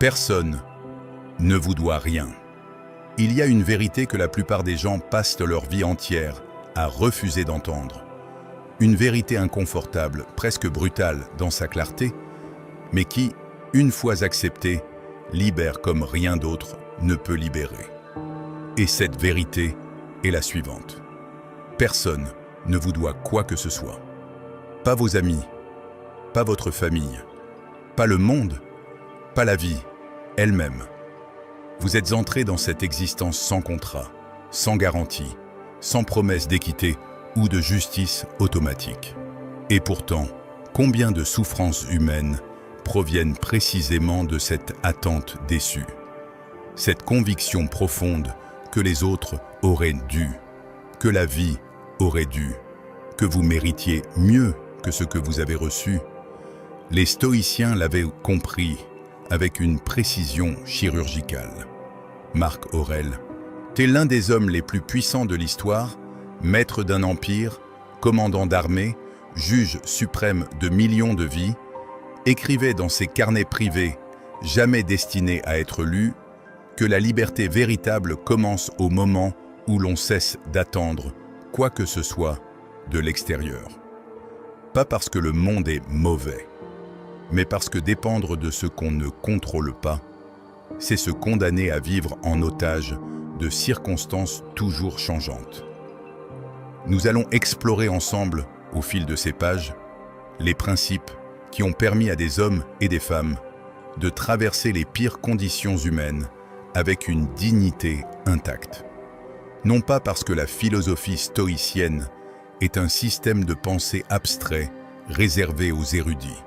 Personne ne vous doit rien. Il y a une vérité que la plupart des gens passent leur vie entière à refuser d'entendre. Une vérité inconfortable, presque brutale dans sa clarté, mais qui, une fois acceptée, libère comme rien d'autre ne peut libérer. Et cette vérité est la suivante. Personne ne vous doit quoi que ce soit. Pas vos amis, pas votre famille, pas le monde, pas la vie elle-même. Vous êtes entré dans cette existence sans contrat, sans garantie, sans promesse d'équité ou de justice automatique. Et pourtant, combien de souffrances humaines proviennent précisément de cette attente déçue? Cette conviction profonde que les autres auraient dû, que la vie aurait dû, que vous méritiez mieux que ce que vous avez reçu. Les stoïciens l'avaient compris avec une précision chirurgicale. Marc Aurèle était l'un des hommes les plus puissants de l'histoire, maître d'un empire, commandant d'armée, juge suprême de millions de vies, écrivait dans ses carnets privés, jamais destinés à être lus, que la liberté véritable commence au moment où l'on cesse d'attendre quoi que ce soit de l'extérieur. Pas parce que le monde est mauvais, mais parce que dépendre de ce qu'on ne contrôle pas, c'est se condamner à vivre en otage de circonstances toujours changeantes. Nous allons explorer ensemble, au fil de ces pages, les principes qui ont permis à des hommes et des femmes de traverser les pires conditions humaines avec une dignité intacte. Non pas parce que la philosophie stoïcienne est un système de pensée abstrait réservé aux érudits,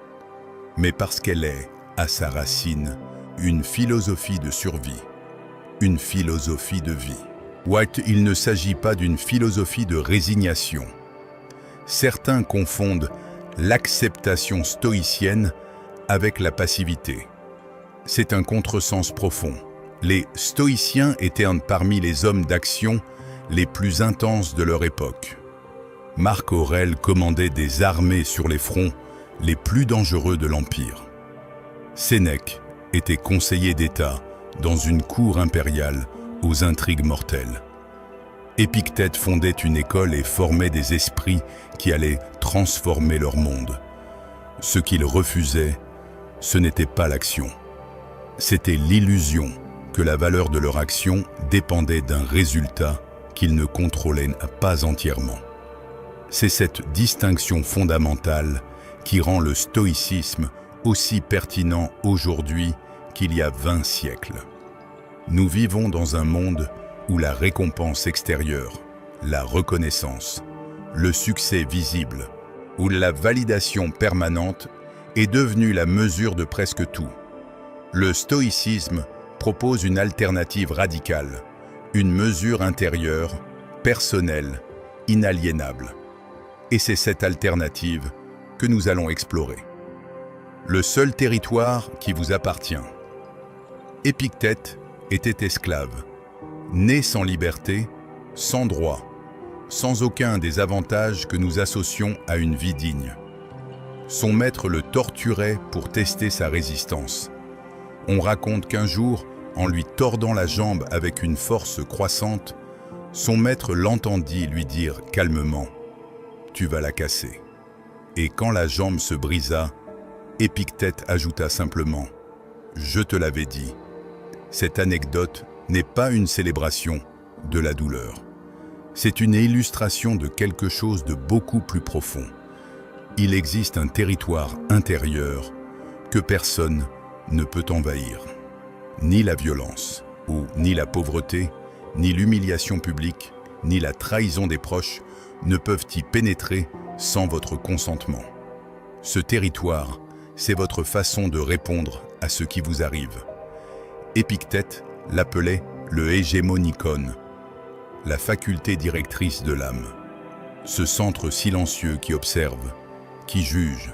mais parce qu'elle est, à sa racine, une philosophie de survie, une philosophie de vie. Il ne s'agit pas d'une philosophie de résignation. Certains confondent l'acceptation stoïcienne avec la passivité. C'est un contresens profond. Les stoïciens étaient parmi les hommes d'action les plus intenses de leur époque. Marc Aurèle commandait des armées sur les fronts les plus dangereux de l'Empire. Sénèque était conseiller d'État dans une cour impériale aux intrigues mortelles. Épictète fondait une école et formait des esprits qui allaient transformer leur monde. Ce qu'ils refusaient, ce n'était pas l'action. C'était l'illusion que la valeur de leur action dépendait d'un résultat qu'ils ne contrôlaient pas entièrement. C'est cette distinction fondamentale qui rend le stoïcisme aussi pertinent aujourd'hui qu'il y a 20 siècles. Nous vivons dans un monde où la récompense extérieure, la reconnaissance, le succès visible, où la validation permanente est devenue la mesure de presque tout. Le stoïcisme propose une alternative radicale, une mesure intérieure, personnelle, inaliénable. Et c'est cette alternative que nous allons explorer. Le seul territoire qui vous appartient. Épictète était esclave, né sans liberté, sans droit, sans aucun des avantages que nous associons à une vie digne. Son maître le torturait pour tester sa résistance. On raconte qu'un jour, en lui tordant la jambe avec une force croissante, son maître l'entendit lui dire calmement « Tu vas la casser ». Et quand la jambe se brisa, Épictète ajouta simplement « Je te l'avais dit ». Cette anecdote n'est pas une célébration de la douleur. C'est une illustration de quelque chose de beaucoup plus profond. Il existe un territoire intérieur que personne ne peut envahir. Ni la violence, ni la pauvreté, ni l'humiliation publique, ni la trahison des proches ne peuvent y pénétrer sans votre consentement. Ce territoire, c'est votre façon de répondre à ce qui vous arrive. Épictète l'appelait le hégémonikon, la faculté directrice de l'âme. Ce centre silencieux qui observe, qui juge,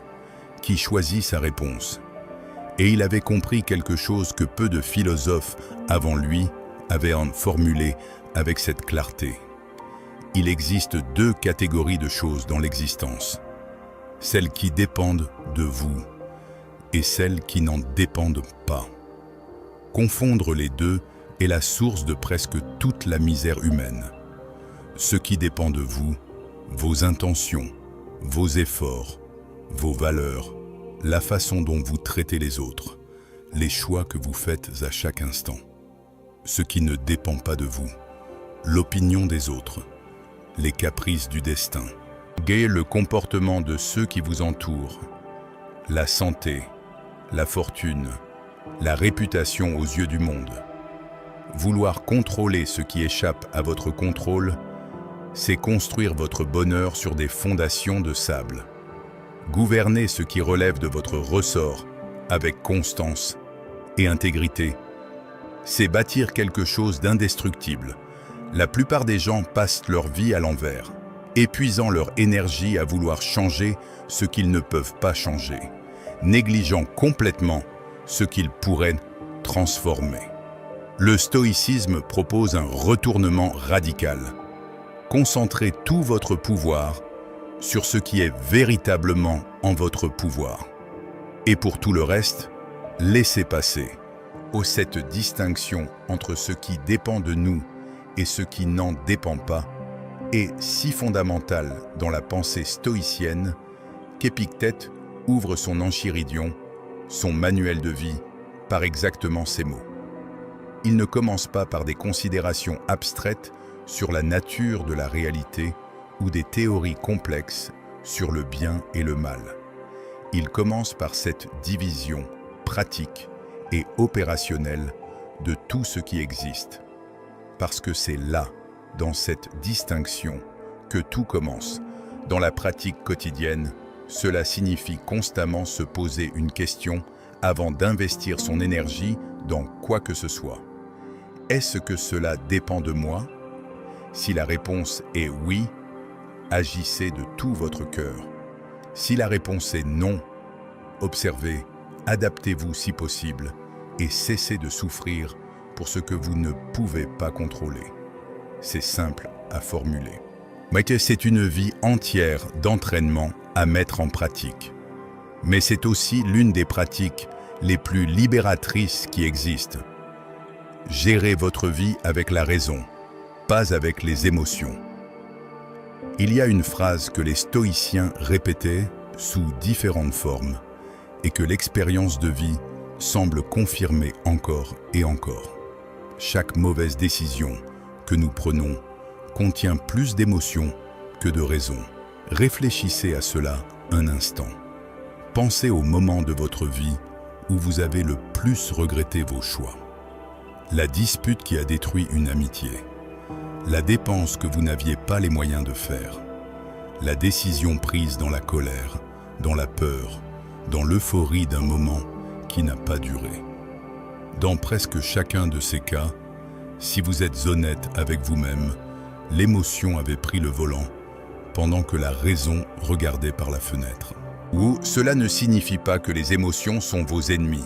qui choisit sa réponse. Et il avait compris quelque chose que peu de philosophes avant lui avaient formulé avec cette clarté. Il existe deux catégories de choses dans l'existence. Celles qui dépendent de vous et celles qui n'en dépendent pas. Confondre les deux est la source de presque toute la misère humaine. Ce qui dépend de vous, vos intentions, vos efforts, vos valeurs, la façon dont vous traitez les autres, les choix que vous faites à chaque instant. Ce qui ne dépend pas de vous, l'opinion des autres, les caprices du destin, le comportement de ceux qui vous entourent, la santé, la fortune, la réputation aux yeux du monde. Vouloir contrôler ce qui échappe à votre contrôle, c'est construire votre bonheur sur des fondations de sable. Gouverner ce qui relève de votre ressort avec constance et intégrité, c'est bâtir quelque chose d'indestructible. La plupart des gens passent leur vie à l'envers, épuisant leur énergie à vouloir changer ce qu'ils ne peuvent pas changer, négligeant complètement ce qu'ils pourraient transformer. Le stoïcisme propose un retournement radical. Concentrez tout votre pouvoir sur ce qui est véritablement en votre pouvoir. Et pour tout le reste, laissez passer. Cette distinction entre ce qui dépend de nous et ce qui n'en dépend pas est si fondamentale dans la pensée stoïcienne qu'Épictète ouvre son Enchiridion, son manuel de vie, par exactement ces mots. Il ne commence pas par des considérations abstraites sur la nature de la réalité ou des théories complexes sur le bien et le mal. Il commence par cette division pratique et opérationnelle de tout ce qui existe. Parce que c'est là, dans cette distinction, que tout commence. Dans la pratique quotidienne, cela signifie constamment se poser une question avant d'investir son énergie dans quoi que ce soit. Est-ce que cela dépend de moi? Si la réponse est oui, agissez de tout votre cœur. Si la réponse est non, observez, adaptez-vous si possible et cessez de souffrir pour ce que vous ne pouvez pas contrôler. C'est simple à formuler. Mais c'est une vie entière d'entraînement à mettre en pratique. Mais c'est aussi l'une des pratiques les plus libératrices qui existent. Gérez votre vie avec la raison, pas avec les émotions. Il y a une phrase que les stoïciens répétaient sous différentes formes et que l'expérience de vie semble confirmer encore et encore. Chaque mauvaise décision que nous prenons contient plus d'émotions que de raison. Réfléchissez à cela un instant. Pensez au moment de votre vie où vous avez le plus regretté vos choix. La dispute qui a détruit une amitié. La dépense que vous n'aviez pas les moyens de faire. La décision prise dans la colère, dans la peur, dans l'euphorie d'un moment qui n'a pas duré. Dans presque chacun de ces cas, si vous êtes honnête avec vous-même, l'émotion avait pris le volant pendant que la raison regardait par la fenêtre. Ou cela ne signifie pas que les émotions sont vos ennemis.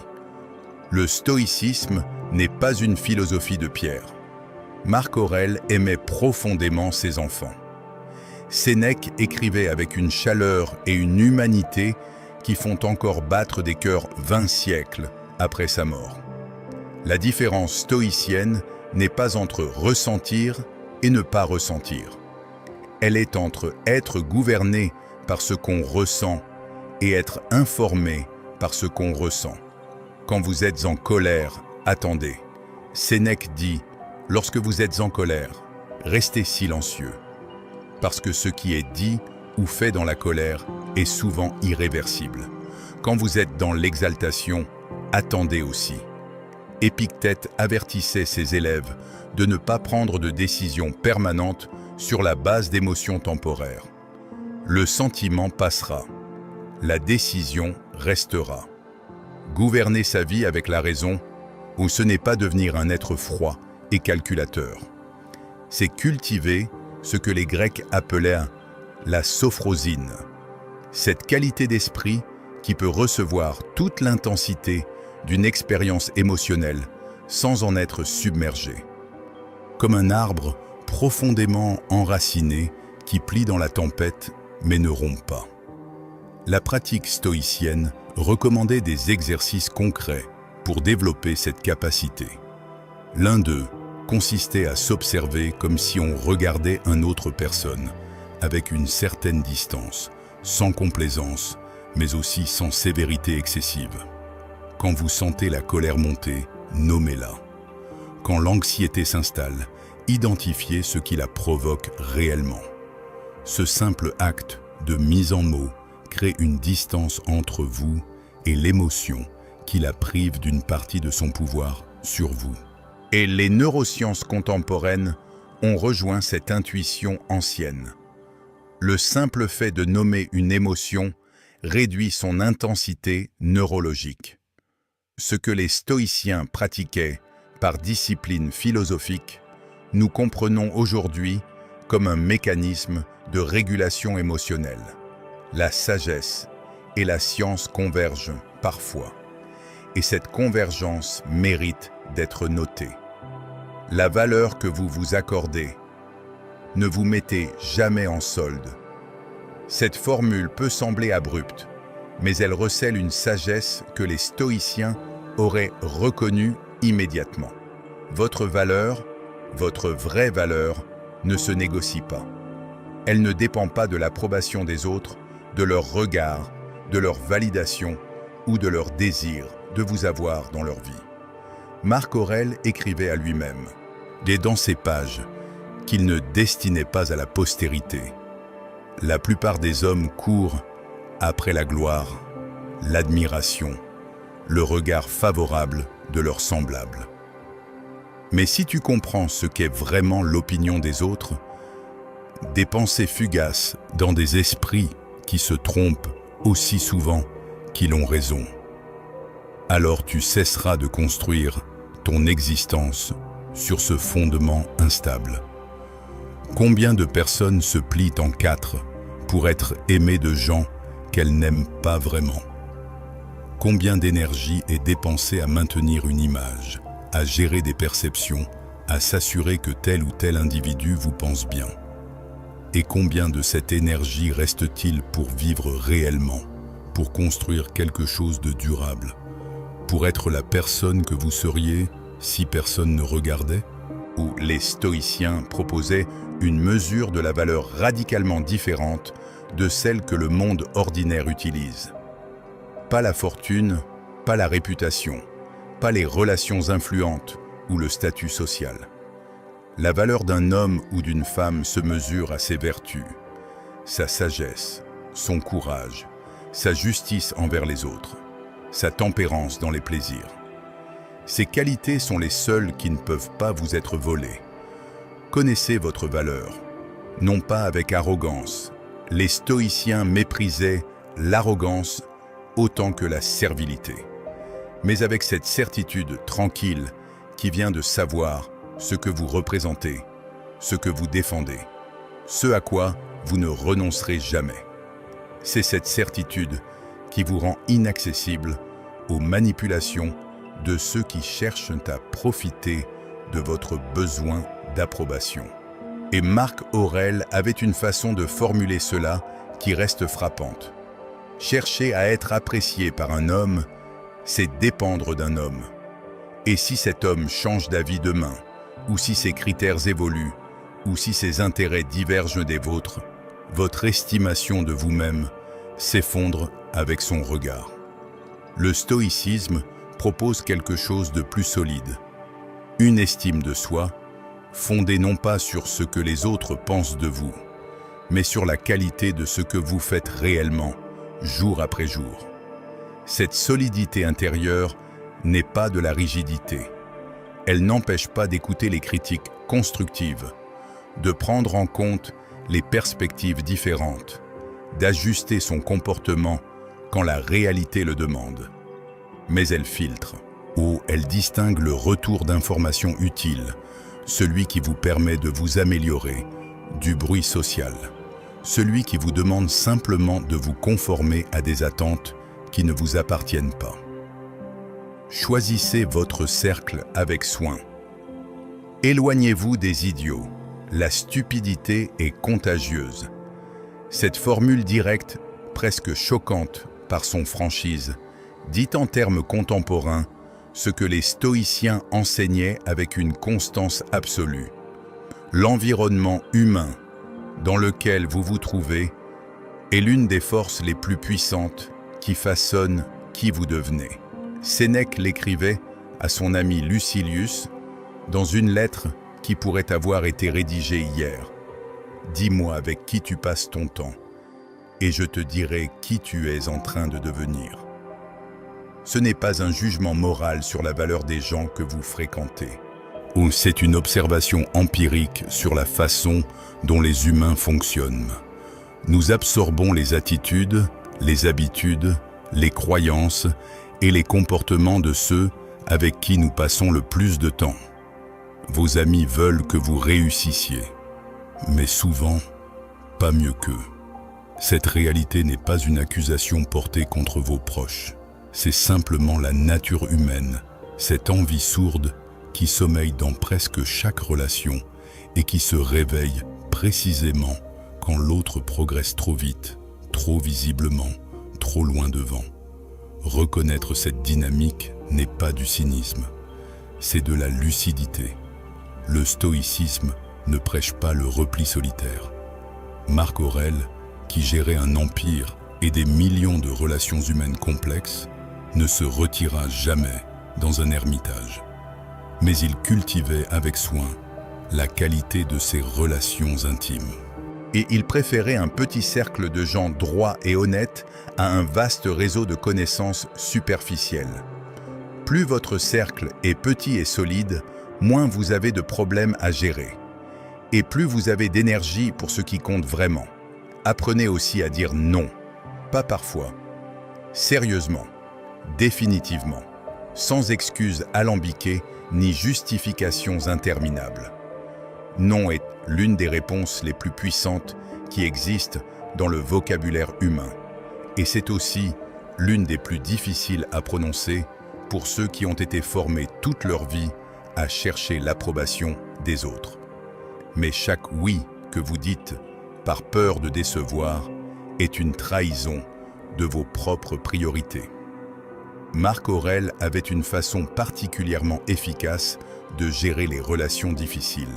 Le stoïcisme n'est pas une philosophie de pierre. Marc Aurèle aimait profondément ses enfants. Sénèque écrivait avec une chaleur et une humanité qui font encore battre des cœurs 20 siècles après sa mort. La différence stoïcienne n'est pas entre ressentir et ne pas ressentir. Elle est entre être gouverné par ce qu'on ressent et être informé par ce qu'on ressent. Quand vous êtes en colère, attendez. Sénèque dit, lorsque vous êtes en colère, restez silencieux. Parce que ce qui est dit ou fait dans la colère est souvent irréversible. Quand vous êtes dans l'exaltation, attendez aussi. Épictète avertissait ses élèves de ne pas prendre de décisions permanentes sur la base d'émotions temporaires. Le sentiment passera. La décision restera. Gouverner sa vie avec la raison, ou ce n'est pas devenir un être froid et calculateur. C'est cultiver ce que les Grecs appelaient la sophrosine. Cette qualité d'esprit qui peut recevoir toute l'intensité d'une expérience émotionnelle sans en être submergé. Comme un arbre profondément enraciné qui plie dans la tempête mais ne rompt pas. La pratique stoïcienne recommandait des exercices concrets pour développer cette capacité. L'un d'eux consistait à s'observer comme si on regardait une autre personne, avec une certaine distance, sans complaisance, mais aussi sans sévérité excessive. Quand vous sentez la colère monter, nommez-la. Quand l'anxiété s'installe, identifiez ce qui la provoque réellement. Ce simple acte de mise en mots crée une distance entre vous et l'émotion qui la prive d'une partie de son pouvoir sur vous. Et les neurosciences contemporaines ont rejoint cette intuition ancienne. Le simple fait de nommer une émotion réduit son intensité neurologique. Ce que les stoïciens pratiquaient par discipline philosophique, nous comprenons aujourd'hui comme un mécanisme de régulation émotionnelle. La sagesse et la science convergent parfois, et cette convergence mérite d'être notée. La valeur que vous vous accordez, ne vous mettez jamais en solde. Cette formule peut sembler abrupte, mais elle recèle une sagesse que les stoïciens auraient reconnue immédiatement. Votre valeur, votre vraie valeur, ne se négocie pas. Elle ne dépend pas de l'approbation des autres, de leur regard, de leur validation ou de leur désir de vous avoir dans leur vie. Marc Aurèle écrivait à lui-même, et dans ses pages, qu'il ne destinait pas à la postérité. La plupart des hommes courent après la gloire, l'admiration, le regard favorable de leurs semblables. Mais si tu comprends ce qu'est vraiment l'opinion des autres, des pensées fugaces dans des esprits qui se trompent aussi souvent qu'ils ont raison, alors tu cesseras de construire ton existence sur ce fondement instable. Combien de personnes se plient en quatre pour être aimées de gens qu'elles n'aiment pas vraiment? Combien d'énergie est dépensée à maintenir une image, à gérer des perceptions, à s'assurer que tel ou tel individu vous pense bien? Et combien de cette énergie reste-t-il pour vivre réellement, pour construire quelque chose de durable, pour être la personne que vous seriez si personne ne regardait? Où les stoïciens proposaient une mesure de la valeur radicalement différente de celle que le monde ordinaire utilise. Pas la fortune, pas la réputation, pas les relations influentes ou le statut social. La valeur d'un homme ou d'une femme se mesure à ses vertus, sa sagesse, son courage, sa justice envers les autres, sa tempérance dans les plaisirs. Ces qualités sont les seules qui ne peuvent pas vous être volées. Connaissez votre valeur, non pas avec arrogance. Les stoïciens méprisaient l'arrogance autant que la servilité, mais avec cette certitude tranquille qui vient de savoir ce que vous représentez, ce que vous défendez, ce à quoi vous ne renoncerez jamais. C'est cette certitude qui vous rend inaccessible aux manipulations de ceux qui cherchent à profiter de votre besoin d'approbation. Et Marc Aurèle avait une façon de formuler cela qui reste frappante. Chercher à être apprécié par un homme, c'est dépendre d'un homme. Et si cet homme change d'avis demain, ou si ses critères évoluent, ou si ses intérêts divergent des vôtres, votre estimation de vous-même s'effondre avec son regard. Le stoïcisme propose quelque chose de plus solide. Une estime de soi, fondée non pas sur ce que les autres pensent de vous, mais sur la qualité de ce que vous faites réellement, jour après jour. Cette solidité intérieure n'est pas de la rigidité. Elle n'empêche pas d'écouter les critiques constructives, de prendre en compte les perspectives différentes, d'ajuster son comportement quand la réalité le demande. Mais elle filtre, ou elle distingue le retour d'informations utiles, celui qui vous permet de vous améliorer, du bruit social, celui qui vous demande simplement de vous conformer à des attentes qui ne vous appartiennent pas. Choisissez votre cercle avec soin. Éloignez-vous des idiots. La stupidité est contagieuse. Cette formule directe, presque choquante par son franchise, dite en termes contemporains, ce que les stoïciens enseignaient avec une constance absolue. L'environnement humain dans lequel vous vous trouvez est l'une des forces les plus puissantes qui façonnent qui vous devenez. Sénèque l'écrivait à son ami Lucilius dans une lettre qui pourrait avoir été rédigée hier. « Dis-moi avec qui tu passes ton temps, et je te dirai qui tu es en train de devenir. » Ce n'est pas un jugement moral sur la valeur des gens que vous fréquentez, ou c'est une observation empirique sur la façon dont les humains fonctionnent. Nous absorbons les attitudes, les habitudes, les croyances et les comportements de ceux avec qui nous passons le plus de temps. Vos amis veulent que vous réussissiez, mais souvent, pas mieux qu'eux. Cette réalité n'est pas une accusation portée contre vos proches. C'est simplement la nature humaine, cette envie sourde qui sommeille dans presque chaque relation et qui se réveille précisément quand l'autre progresse trop vite, trop visiblement, trop loin devant. Reconnaître cette dynamique n'est pas du cynisme, c'est de la lucidité. Le stoïcisme ne prêche pas le repli solitaire. Marc Aurèle, qui gérait un empire et des millions de relations humaines complexes, ne se retira jamais dans un ermitage. Mais il cultivait avec soin la qualité de ses relations intimes. Et il préférait un petit cercle de gens droits et honnêtes à un vaste réseau de connaissances superficielles. Plus votre cercle est petit et solide, moins vous avez de problèmes à gérer. Et plus vous avez d'énergie pour ce qui compte vraiment. Apprenez aussi à dire non, pas parfois, sérieusement, définitivement, sans excuses alambiquées ni justifications interminables. Non est l'une des réponses les plus puissantes qui existent dans le vocabulaire humain. Et c'est aussi l'une des plus difficiles à prononcer pour ceux qui ont été formés toute leur vie à chercher l'approbation des autres. Mais chaque oui que vous dites, par peur de décevoir, est une trahison de vos propres priorités. Marc Aurèle avait une façon particulièrement efficace de gérer les relations difficiles.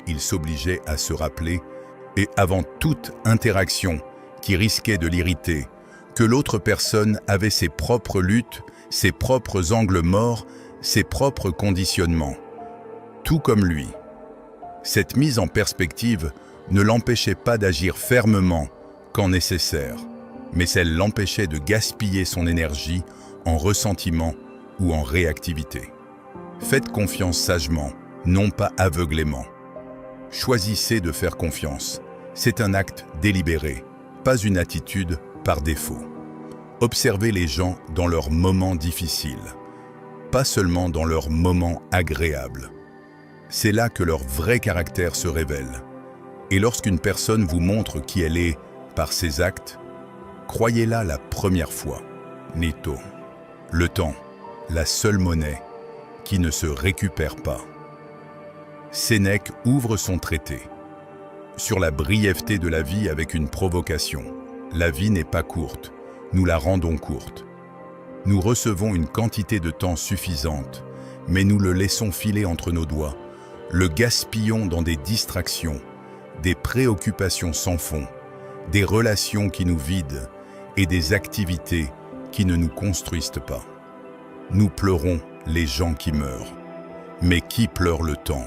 Il s'obligeait à se rappeler, et avant toute interaction qui risquait de l'irriter, que l'autre personne avait ses propres luttes, ses propres angles morts, ses propres conditionnements, tout comme lui. Cette mise en perspective ne l'empêchait pas d'agir fermement quand nécessaire, mais elle l'empêchait de gaspiller son énergie en ressentiment ou en réactivité. Faites confiance sagement, non pas aveuglément. Choisissez de faire confiance. C'est un acte délibéré, pas une attitude par défaut. Observez les gens dans leurs moments difficiles, pas seulement dans leurs moments agréables. C'est là que leur vrai caractère se révèle. Et lorsqu'une personne vous montre qui elle est par ses actes, croyez-la la première fois. Netto. Le temps, la seule monnaie qui ne se récupère pas. Sénèque ouvre son traité sur la brièveté de la vie avec une provocation. La vie n'est pas courte, nous la rendons courte. Nous recevons une quantité de temps suffisante, mais nous le laissons filer entre nos doigts, le gaspillons dans des distractions, des préoccupations sans fond, des relations qui nous vident et des activités qui ne nous construisent pas. Nous pleurons les gens qui meurent, mais qui pleure le temps?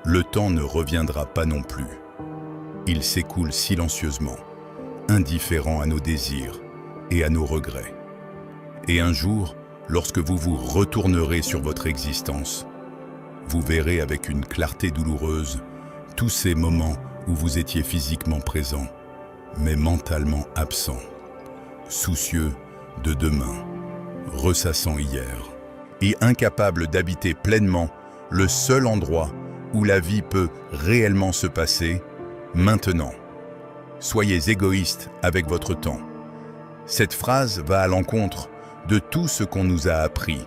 Le temps ne reviendra pas non plus. Il s'écoule silencieusement, indifférent à nos désirs et à nos regrets. Et un jour, lorsque vous vous retournerez sur votre existence, vous verrez avec une clarté douloureuse tous ces moments où vous étiez physiquement présent, mais mentalement absent, soucieux de demain, ressassant hier, et incapable d'habiter pleinement le seul endroit où la vie peut réellement se passer, maintenant. Soyez égoïste avec votre temps. Cette phrase va à l'encontre de tout ce qu'on nous a appris,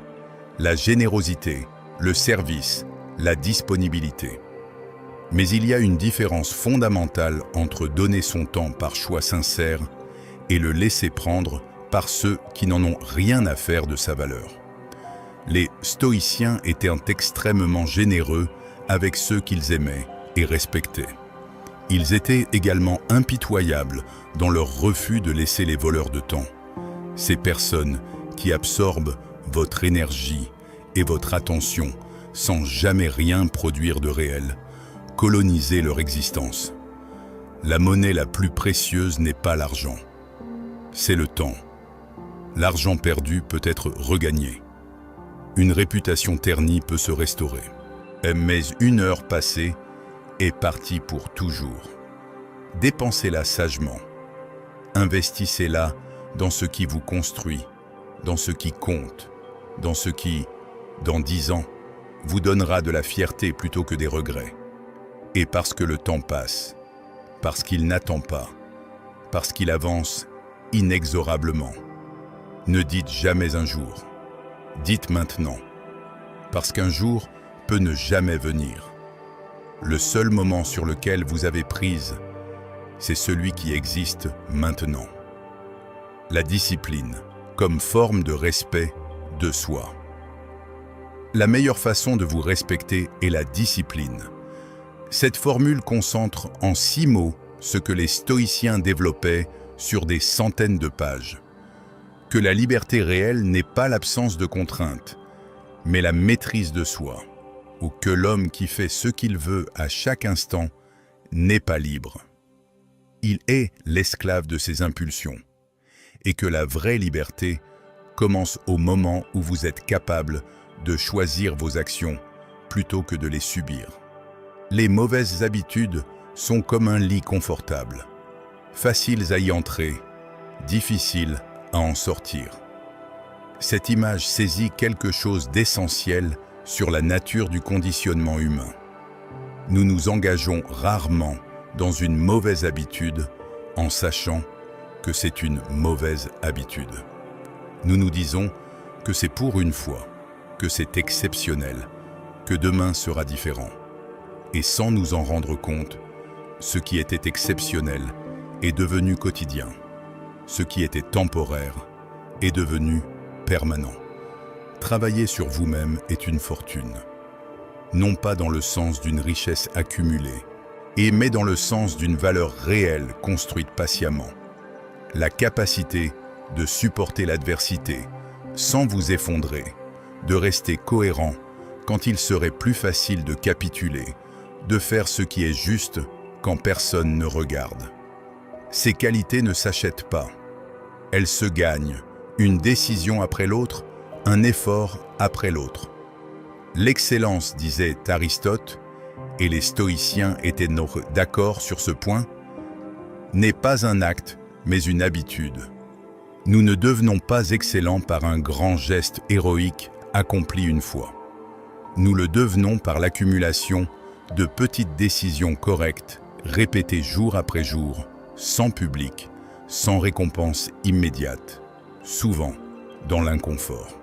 la générosité, le service, la disponibilité. Mais il y a une différence fondamentale entre donner son temps par choix sincère et le laisser prendre par ceux qui n'en ont rien à faire de sa valeur. Les stoïciens étaient extrêmement généreux avec ceux qu'ils aimaient et respectaient. Ils étaient également impitoyables dans leur refus de laisser les voleurs de temps, ces personnes qui absorbent votre énergie et votre attention sans jamais rien produire de réel, coloniser leur existence. La monnaie la plus précieuse n'est pas l'argent, c'est le temps. L'argent perdu peut être regagné. Une réputation ternie peut se restaurer. Mais une heure passée est partie pour toujours. Dépensez-la sagement. Investissez-la dans ce qui vous construit, dans ce qui compte, dans ce qui, dans 10 ans, vous donnera de la fierté plutôt que des regrets. Et parce que le temps passe, parce qu'il n'attend pas, parce qu'il avance inexorablement. Ne dites jamais un jour, dites maintenant, parce qu'un jour peut ne jamais venir. Le seul moment sur lequel vous avez prise, c'est celui qui existe maintenant. La discipline, comme forme de respect de soi. La meilleure façon de vous respecter est la discipline. Cette formule concentre en 6 mots ce que les stoïciens développaient sur des centaines de pages. Que la liberté réelle n'est pas l'absence de contraintes, mais la maîtrise de soi, ou que l'homme qui fait ce qu'il veut à chaque instant n'est pas libre. Il est l'esclave de ses impulsions, et que la vraie liberté commence au moment où vous êtes capable de choisir vos actions plutôt que de les subir. Les mauvaises habitudes sont comme un lit confortable, faciles à y entrer, difficiles à en sortir. Cette image saisit quelque chose d'essentiel sur la nature du conditionnement humain. Nous nous engageons rarement dans une mauvaise habitude en sachant que c'est une mauvaise habitude. Nous nous disons que c'est pour une fois, que c'est exceptionnel, que demain sera différent. Et sans nous en rendre compte, ce qui était exceptionnel est devenu quotidien. Ce qui était temporaire est devenu permanent. Travailler sur vous-même est une fortune. Non pas dans le sens d'une richesse accumulée, mais dans le sens d'une valeur réelle construite patiemment. La capacité de supporter l'adversité sans vous effondrer, de rester cohérent quand il serait plus facile de capituler, de faire ce qui est juste quand personne ne regarde. Ces qualités ne s'achètent pas. Elles se gagnent, une décision après l'autre, un effort après l'autre. L'excellence, disait Aristote, et les stoïciens étaient d'accord sur ce point, n'est pas un acte, mais une habitude. Nous ne devenons pas excellents par un grand geste héroïque accompli une fois. Nous le devenons par l'accumulation de petites décisions correctes, répétées jour après jour, sans public, sans récompense immédiate, souvent dans l'inconfort.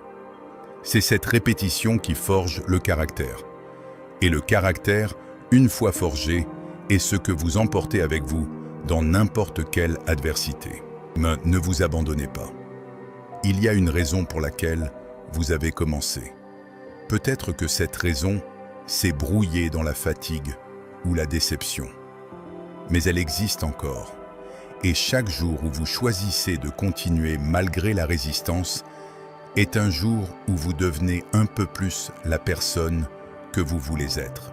C'est cette répétition qui forge le caractère. Et le caractère, une fois forgé, est ce que vous emportez avec vous dans n'importe quelle adversité. Mais ne vous abandonnez pas. Il y a une raison pour laquelle vous avez commencé. Peut-être que cette raison s'est brouillée dans la fatigue ou la déception. Mais elle existe encore. Et chaque jour où vous choisissez de continuer malgré la résistance est un jour où vous devenez un peu plus la personne que vous voulez être.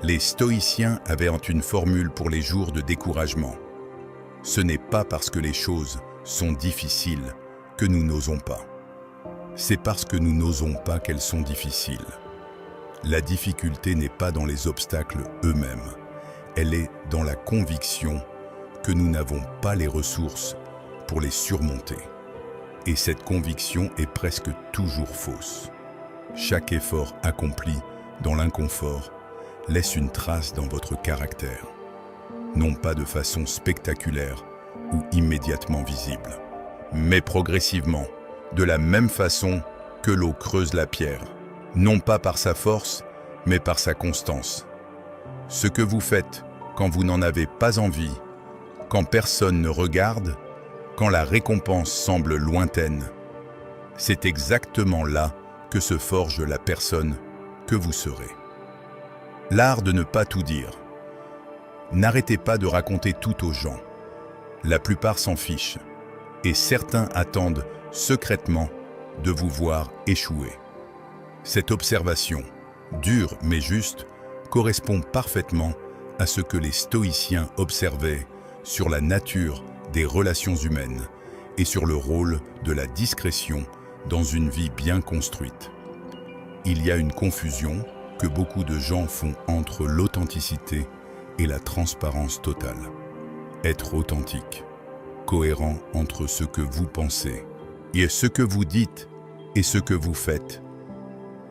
Les stoïciens avaient une formule pour les jours de découragement. Ce n'est pas parce que les choses sont difficiles que nous n'osons pas. C'est parce que nous n'osons pas qu'elles sont difficiles. La difficulté n'est pas dans les obstacles eux-mêmes. Elle est dans la conviction que nous n'avons pas les ressources pour les surmonter. Et cette conviction est presque toujours fausse. Chaque effort accompli dans l'inconfort laisse une trace dans votre caractère, non pas de façon spectaculaire ou immédiatement visible, mais progressivement, de la même façon que l'eau creuse la pierre, non pas par sa force, mais par sa constance. Ce que vous faites quand vous n'en avez pas envie, quand personne ne regarde, quand la récompense semble lointaine, c'est exactement là que se forge la personne que vous serez. L'art de ne pas tout dire. N'arrêtez pas de raconter tout aux gens. La plupart s'en fichent, et certains attendent secrètement de vous voir échouer. Cette observation, dure mais juste, correspond parfaitement à ce que les stoïciens observaient sur la nature des relations humaines et sur le rôle de la discrétion dans une vie bien construite. Il y a une confusion que beaucoup de gens font entre l'authenticité et la transparence totale. Être authentique, cohérent entre ce que vous pensez et ce que vous dites et ce que vous faites,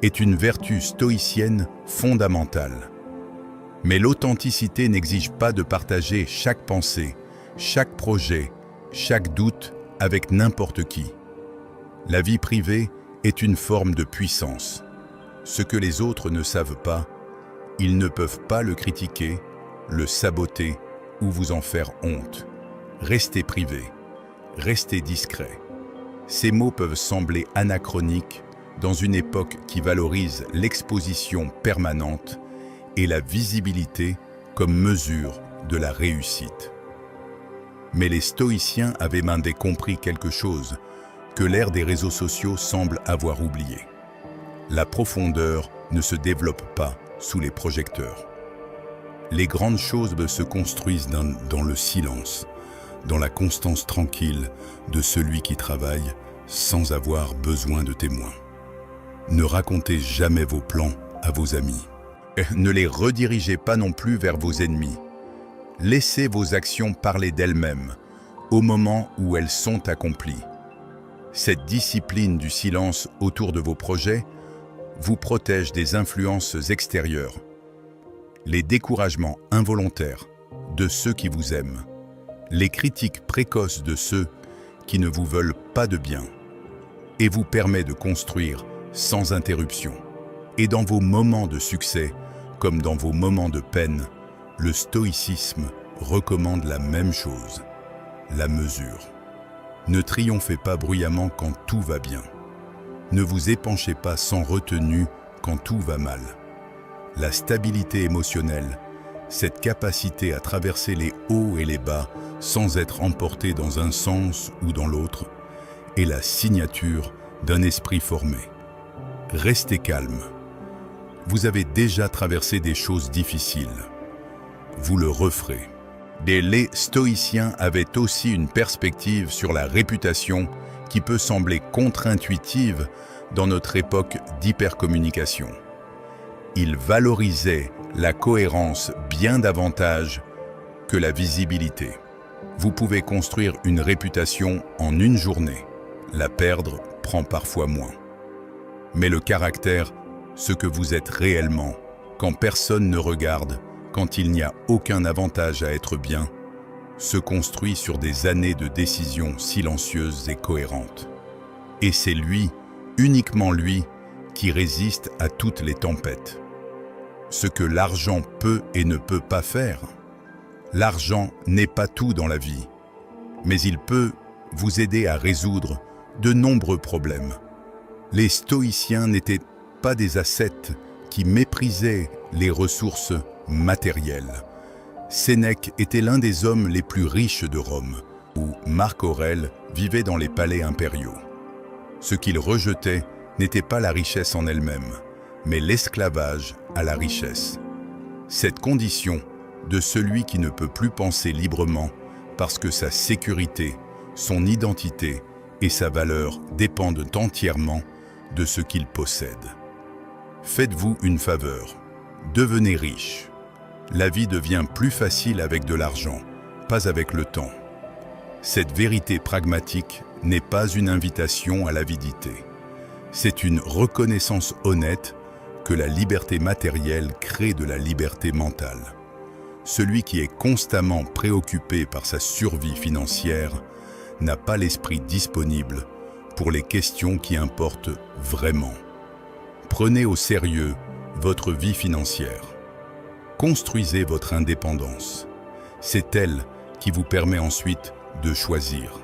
est une vertu stoïcienne fondamentale. Mais l'authenticité n'exige pas de partager chaque pensée, chaque projet, chaque doute avec n'importe qui. La vie privée est une forme de puissance. Ce que les autres ne savent pas, ils ne peuvent pas le critiquer, le saboter ou vous en faire honte. Restez privé, restez discret. Ces mots peuvent sembler anachroniques dans une époque qui valorise l'exposition permanente et la visibilité comme mesure de la réussite. Mais les stoïciens avaient maintes compris quelque chose que l'ère des réseaux sociaux semble avoir oublié. La profondeur ne se développe pas sous les projecteurs. Les grandes choses se construisent dans le silence, dans la constance tranquille de celui qui travaille sans avoir besoin de témoins. Ne racontez jamais vos plans à vos amis. Ne les redirigez pas non plus vers vos ennemis. Laissez vos actions parler d'elles-mêmes au moment où elles sont accomplies. Cette discipline du silence autour de vos projets vous protège des influences extérieures, les découragements involontaires de ceux qui vous aiment, les critiques précoces de ceux qui ne vous veulent pas de bien, et vous permet de construire sans interruption. Et dans vos moments de succès, comme dans vos moments de peine, le stoïcisme recommande la même chose, la mesure. Ne triomphez pas bruyamment quand tout va bien. Ne vous épanchez pas sans retenue quand tout va mal. La stabilité émotionnelle, cette capacité à traverser les hauts et les bas sans être emporté dans un sens ou dans l'autre, est la signature d'un esprit formé. Restez calme. Vous avez déjà traversé des choses difficiles. Vous le referez. Les stoïciens avaient aussi une perspective sur la réputation qui peut sembler contre-intuitive dans notre époque d'hypercommunication. Ils valorisaient la cohérence bien davantage que la visibilité. Vous pouvez construire une réputation en une journée. La perdre prend parfois moins. Mais le caractère, ce que vous êtes réellement, quand personne ne regarde, quand il n'y a aucun avantage à être bien, se construit sur des années de décisions silencieuses et cohérentes. Et c'est lui, uniquement lui, qui résiste à toutes les tempêtes. Ce que l'argent peut et ne peut pas faire. L'argent n'est pas tout dans la vie, mais il peut vous aider à résoudre de nombreux problèmes. Les stoïciens n'étaient pas des ascètes qui méprisaient les ressources matérielles. Sénèque était l'un des hommes les plus riches de Rome, où Marc Aurèle vivait dans les palais impériaux. Ce qu'il rejetait n'était pas la richesse en elle-même, mais l'esclavage à la richesse. Cette condition de celui qui ne peut plus penser librement parce que sa sécurité, son identité et sa valeur dépendent entièrement de ce qu'il possède. Faites-vous une faveur, devenez riche. La vie devient plus facile avec de l'argent, pas avec le temps. Cette vérité pragmatique n'est pas une invitation à l'avidité. C'est une reconnaissance honnête que la liberté matérielle crée de la liberté mentale. Celui qui est constamment préoccupé par sa survie financière n'a pas l'esprit disponible pour les questions qui importent vraiment. Prenez au sérieux votre vie financière. Construisez votre indépendance. C'est elle qui vous permet ensuite de choisir.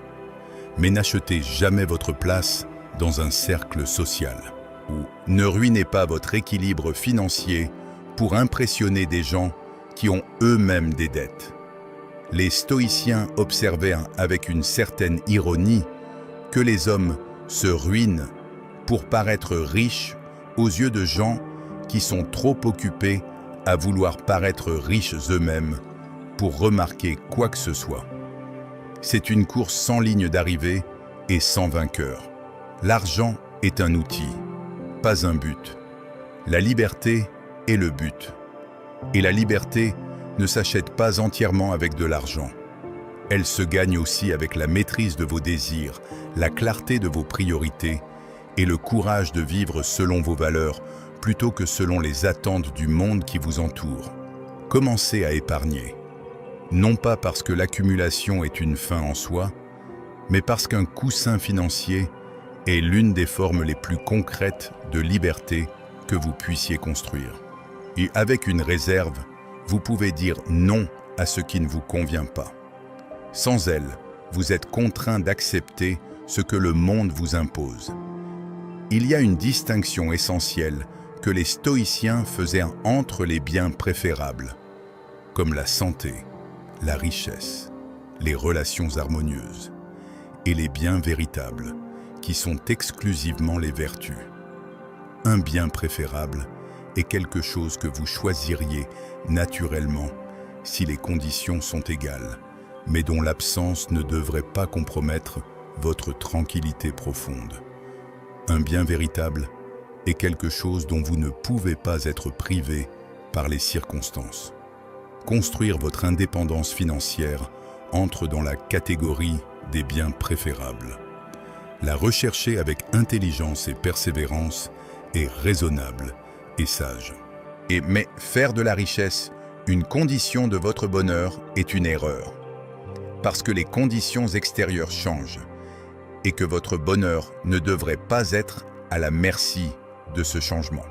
Mais n'achetez jamais votre place dans un cercle social. Ou ne ruinez pas votre équilibre financier pour impressionner des gens qui ont eux-mêmes des dettes. Les stoïciens observaient avec une certaine ironie que les hommes se ruinent pour paraître riches aux yeux de gens qui sont trop occupés à vouloir paraître riches eux-mêmes pour remarquer quoi que ce soit. C'est une course sans ligne d'arrivée et sans vainqueur. L'argent est un outil, pas un but. La liberté est le but. Et la liberté ne s'achète pas entièrement avec de l'argent. Elle se gagne aussi avec la maîtrise de vos désirs, la clarté de vos priorités et le courage de vivre selon vos valeurs plutôt que selon les attentes du monde qui vous entoure. Commencez à épargner. Non pas parce que l'accumulation est une fin en soi, mais parce qu'un coussin financier est l'une des formes les plus concrètes de liberté que vous puissiez construire. Et avec une réserve, vous pouvez dire non à ce qui ne vous convient pas. Sans elle, vous êtes contraint d'accepter ce que le monde vous impose. Il y a une distinction essentielle que les stoïciens faisaient entre les biens préférables, comme la santé, la richesse, les relations harmonieuses, et les biens véritables, qui sont exclusivement les vertus. Un bien préférable est quelque chose que vous choisiriez naturellement si les conditions sont égales, mais dont l'absence ne devrait pas compromettre votre tranquillité profonde. Un bien véritable est quelque chose dont vous ne pouvez pas être privé par les circonstances. Construire votre indépendance financière entre dans la catégorie des biens préférables. La rechercher avec intelligence et persévérance est raisonnable et sage. Mais faire de la richesse une condition de votre bonheur est une erreur. Parce que les conditions extérieures changent et que votre bonheur ne devrait pas être à la merci de ce changement.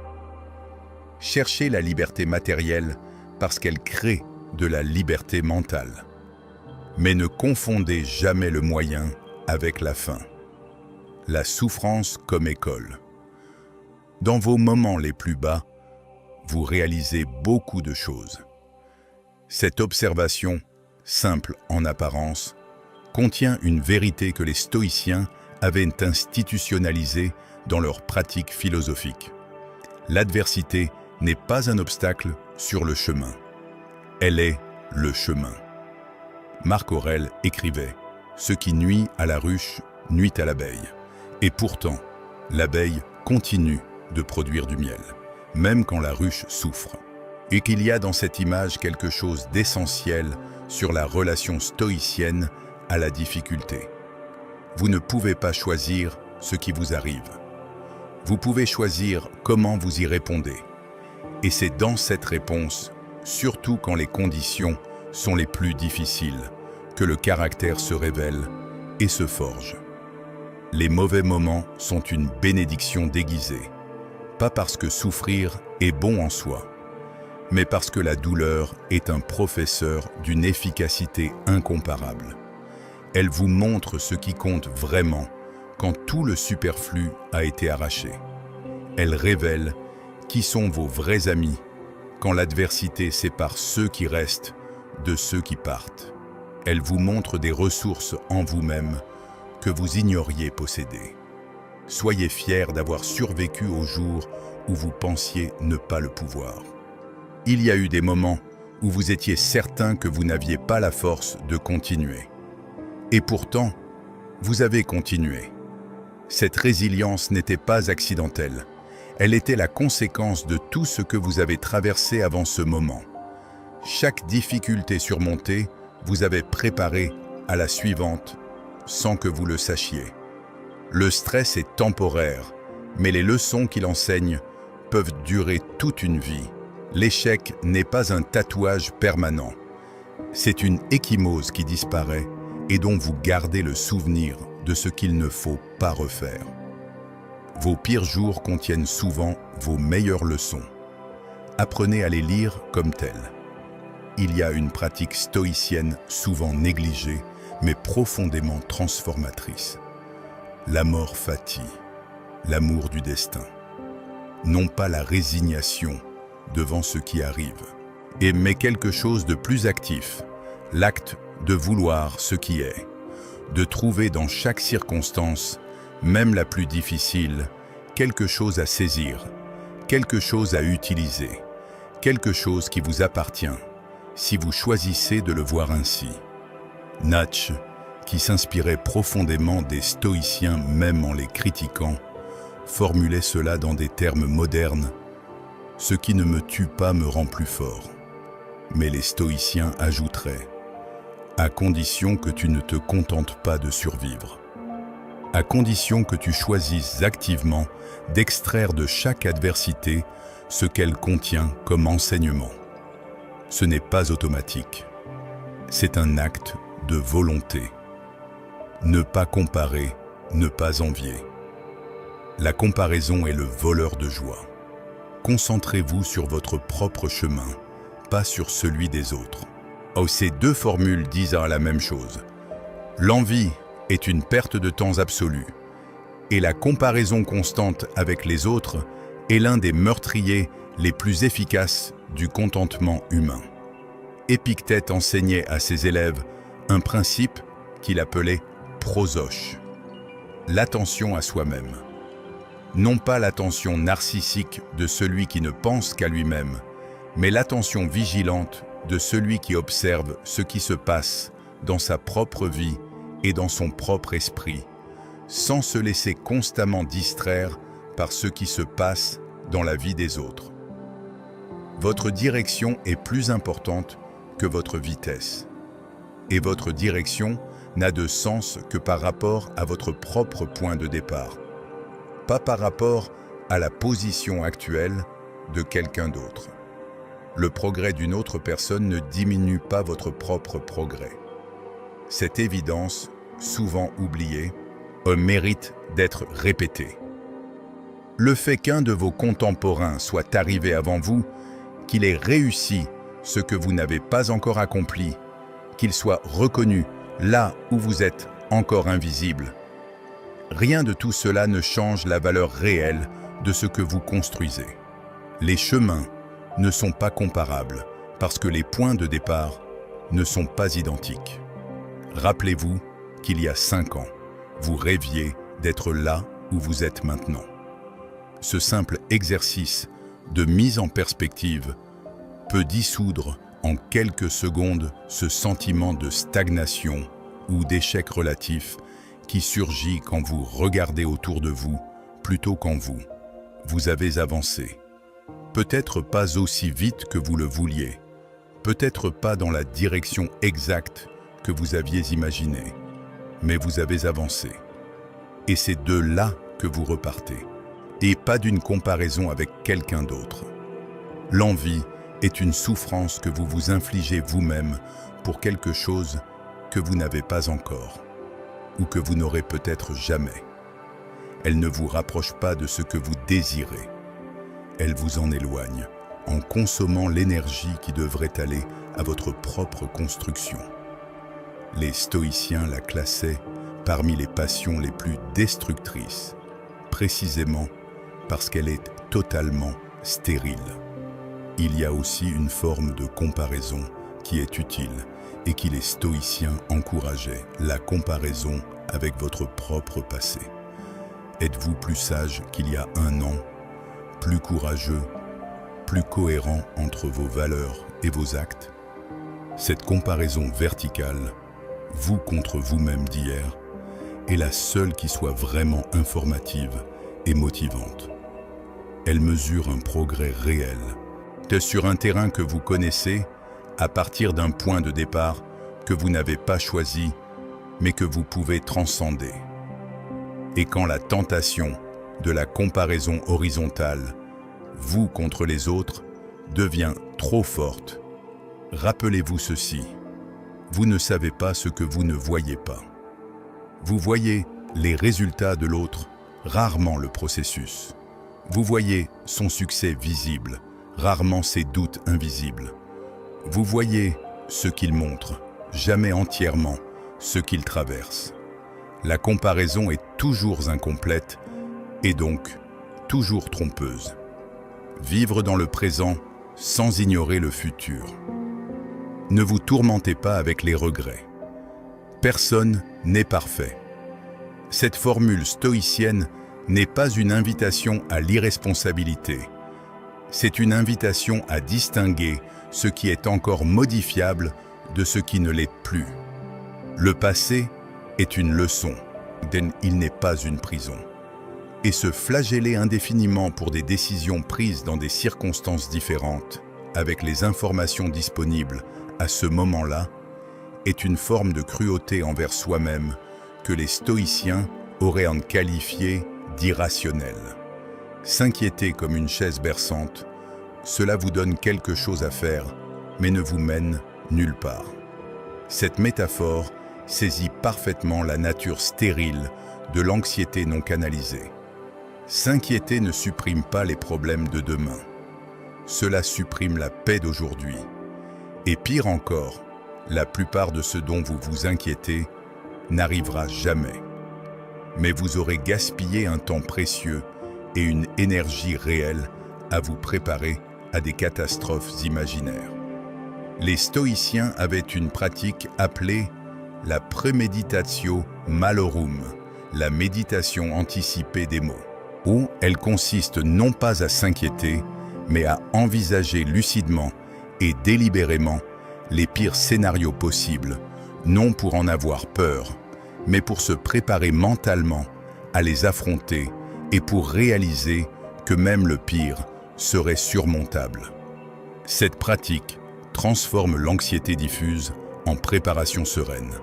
Cherchez la liberté matérielle parce qu'elle crée de la liberté mentale. Mais ne confondez jamais le moyen avec la fin. La souffrance comme école. Dans vos moments les plus bas, vous réalisez beaucoup de choses. Cette observation, simple en apparence, contient une vérité que les stoïciens avaient institutionnalisée dans leur pratique philosophique. L'adversité n'est pas un obstacle sur le chemin. Elle est le chemin. Marc Aurèle écrivait « Ce qui nuit à la ruche nuit à l'abeille ». Et pourtant, l'abeille continue de produire du miel, même quand la ruche souffre. Et qu'il y a dans cette image quelque chose d'essentiel sur la relation stoïcienne à la difficulté. Vous ne pouvez pas choisir ce qui vous arrive. Vous pouvez choisir comment vous y répondez. Et c'est dans cette réponse, surtout quand les conditions sont les plus difficiles, que le caractère se révèle et se forge. Les mauvais moments sont une bénédiction déguisée, pas parce que souffrir est bon en soi, mais parce que la douleur est un professeur d'une efficacité incomparable. Elle vous montre ce qui compte vraiment quand tout le superflu a été arraché. Elle révèle qui sont vos vrais amis quand l'adversité sépare ceux qui restent de ceux qui partent. Elle vous montre des ressources en vous-même que vous ignoriez posséder. Soyez fiers d'avoir survécu au jour où vous pensiez ne pas le pouvoir. Il y a eu des moments où vous étiez certain que vous n'aviez pas la force de continuer. Et pourtant, vous avez continué. Cette résilience n'était pas accidentelle. Elle était la conséquence de tout ce que vous avez traversé avant ce moment. Chaque difficulté surmontée vous avait préparé à la suivante sans que vous le sachiez. Le stress est temporaire, mais les leçons qu'il enseigne peuvent durer toute une vie. L'échec n'est pas un tatouage permanent. C'est une ecchymose qui disparaît et dont vous gardez le souvenir de ce qu'il ne faut pas refaire. Vos pires jours contiennent souvent vos meilleures leçons. Apprenez à les lire comme telles. Il y a une pratique stoïcienne souvent négligée, mais profondément transformatrice. L'amor fati, l'amour du destin. non pas la résignation devant ce qui arrive, mais quelque chose de plus actif, l'acte de vouloir ce qui est, de trouver dans chaque circonstance, même la plus difficile, quelque chose à saisir, quelque chose à utiliser, quelque chose qui vous appartient, si vous choisissez de le voir ainsi. Nietzsche, qui s'inspirait profondément des stoïciens même en les critiquant, formulait cela dans des termes modernes. « Ce qui ne me tue pas me rend plus fort ». Mais les stoïciens ajouteraient « à condition que tu ne te contentes pas de survivre ». À condition que tu choisisses activement d'extraire de chaque adversité ce qu'elle contient comme enseignement. Ce n'est pas automatique. C'est un acte de volonté. Ne pas comparer, ne pas envier. La comparaison est le voleur de joie. Concentrez-vous sur votre propre chemin, pas sur celui des autres. Ces deux formules disent la même chose. L'envie est une perte de temps absolue, et la comparaison constante avec les autres est l'un des meurtriers les plus efficaces du contentement humain. Épictète enseignait à ses élèves un principe qu'il appelait prosoche, l'attention à soi-même. Non pas l'attention narcissique de celui qui ne pense qu'à lui-même, mais l'attention vigilante de celui qui observe ce qui se passe dans sa propre vie et dans son propre esprit, sans se laisser constamment distraire par ce qui se passe dans la vie des autres. Votre direction est plus importante que votre vitesse. Et votre direction n'a de sens que par rapport à votre propre point de départ, pas par rapport à la position actuelle de quelqu'un d'autre. Le progrès d'une autre personne ne diminue pas votre propre progrès. Cette évidence, souvent oubliée, mérite d'être répétée. Le fait qu'un de vos contemporains soit arrivé avant vous, qu'il ait réussi ce que vous n'avez pas encore accompli, qu'il soit reconnu là où vous êtes encore invisible, rien de tout cela ne change la valeur réelle de ce que vous construisez. Les chemins ne sont pas comparables parce que les points de départ ne sont pas identiques. Rappelez-vous qu'il y a 5 ans, vous rêviez d'être là où vous êtes maintenant. Ce simple exercice de mise en perspective peut dissoudre en quelques secondes ce sentiment de stagnation ou d'échec relatif qui surgit quand vous regardez autour de vous plutôt qu'en vous. Vous avez avancé. Peut-être pas aussi vite que vous le vouliez, peut-être pas dans la direction exacte que vous aviez imaginée, mais vous avez avancé. Et c'est de là que vous repartez, et pas d'une comparaison avec quelqu'un d'autre. L'envie est une souffrance que vous vous infligez vous-même pour quelque chose que vous n'avez pas encore, ou que vous n'aurez peut-être jamais. Elle ne vous rapproche pas de ce que vous désirez. Elle vous en éloigne, en consommant l'énergie qui devrait aller à votre propre construction. Les stoïciens la classaient parmi les passions les plus destructrices, précisément parce qu'elle est totalement stérile. Il y a aussi une forme de comparaison qui est utile et qui les stoïciens encourageaient, la comparaison avec votre propre passé. Êtes-vous plus sage qu'il y a 1 an, plus courageux, plus cohérent entre vos valeurs et vos actes? Cette comparaison verticale, vous contre vous-même d'hier, est la seule qui soit vraiment informative et motivante. Elle mesure un progrès réel, sur un terrain que vous connaissez, à partir d'un point de départ que vous n'avez pas choisi, mais que vous pouvez transcender. Et quand la tentation de la comparaison horizontale, vous contre les autres, devient trop forte, rappelez-vous ceci: vous ne savez pas ce que vous ne voyez pas. Vous voyez les résultats de l'autre, rarement le processus. Vous voyez son succès visible, rarement ses doutes invisibles. Vous voyez ce qu'il montre, jamais entièrement ce qu'il traverse. La comparaison est toujours incomplète et donc toujours trompeuse. vivre dans le présent sans ignorer le futur. Ne vous tourmentez pas avec les regrets. Personne n'est parfait. Cette formule stoïcienne n'est pas une invitation à l'irresponsabilité. C'est une invitation à distinguer ce qui est encore modifiable de ce qui ne l'est plus. Le passé est une leçon, il n'est pas une prison. Et se flageller indéfiniment pour des décisions prises dans des circonstances différentes, avec les informations disponibles à ce moment-là, est une forme de cruauté envers soi-même que les stoïciens auraient en qualifié d'irrationnel. S'inquiéter comme une chaise berçante, cela vous donne quelque chose à faire, mais ne vous mène nulle part. Cette métaphore saisit parfaitement la nature stérile de l'anxiété non canalisée. S'inquiéter ne supprime pas les problèmes de demain. Cela supprime la paix d'aujourd'hui. Et pire encore, la plupart de ce dont vous vous inquiétez n'arrivera jamais. Mais vous aurez gaspillé un temps précieux et une énergie réelle à vous préparer à des catastrophes imaginaires. Les stoïciens avaient une pratique appelée la premeditatio malorum, la méditation anticipée des maux, où elle consiste non pas à s'inquiéter, mais à envisager lucidement et délibérément les pires scénarios possibles, non pour en avoir peur, mais pour se préparer mentalement à les affronter et pour réaliser que même le pire serait surmontable. Cette pratique transforme l'anxiété diffuse en préparation sereine.